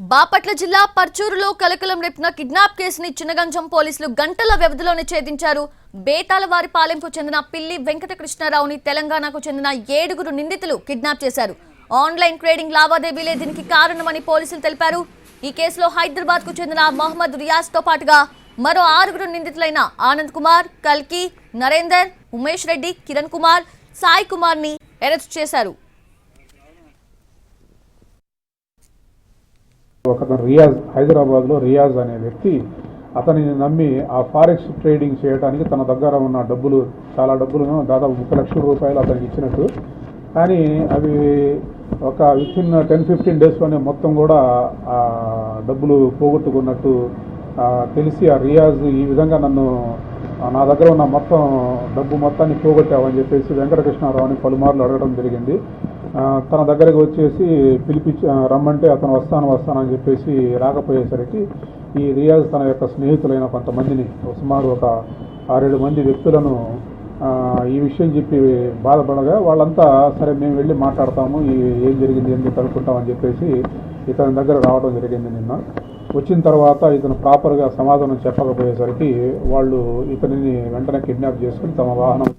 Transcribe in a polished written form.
బాపట్ల జిల్లా పర్చూరులో కలకలం రేపిన కిడ్నాప్ కేసుని చిన్నగంజం పోలీసులు గంటల వ్యవధిలోనే ఛేదించారు. బేతాలవారిపాలెంకు చెందిన పిల్లి వెంకటకృష్ణారావుని తెలంగాణకు చెందిన 7 నిందితులు కిడ్నాప్ చేశారు. ఆన్లైన్ ట్రేడింగ్ లావాదేవీలే దీనికి కారణమని పోలీసులు తెలిపారు. ఈ కేసులో హైదరాబాద్ కు చెందిన మహమ్మద్ రియాజ్ తో పాటుగా మరో 6 నిందితులైన ఆనంద్ కుమార్, కల్కి, నరేందర్, ఉమేష్ రెడ్డి, కిరణ్ కుమార్, సాయి కుమార్ ని అరెస్ట్ చేశారు. హైదరాబాద్లో రియాజ్ అనే వ్యక్తి అతనిని నమ్మి ఆ ఫారెక్స్ ట్రేడింగ్ చేయడానికి తన దగ్గర ఉన్న చాలా డబ్బులను దాదాపు 30 లక్షల రూపాయలు అతనికి ఇచ్చినట్టు, కానీ అవి ఒక వితిన్ 10-15 డేస్లోనే మొత్తం కూడా ఆ డబ్బులు పోగొట్టుకున్నట్టు తెలిసి ఆ రియాజ్ ఈ విధంగా నా దగ్గర ఉన్న డబ్బు మొత్తాన్ని పోగొట్టావని చెప్పేసి వెంకటకృష్ణారావుని పలుమార్లు అడగడం జరిగింది. తన దగ్గరకు వచ్చేసి రమ్మంటే అతను వస్తానని చెప్పేసి రాకపోయేసరికి ఈ రియాజ్ తన యొక్క స్నేహితులైన కొంతమందిని సుమారు ఒక 6-7 మంది వ్యక్తులను ఈ విషయం చెప్పి బాధపడగా వాళ్ళంతా సరే మేము వెళ్ళి మాట్లాడతాము, ఏం జరిగింది ఎందుకు కనుక్కుంటామని చెప్పేసి ఇతని దగ్గర రావడం జరిగింది. నిన్న వచ్చిన తర్వాత ఇతను ప్రాపర్గా సమాధానం చెప్పకపోయేసరికి వాళ్ళు ఇతనిని వెంటనే కిడ్నాప్ చేసుకుని తమ వాహనం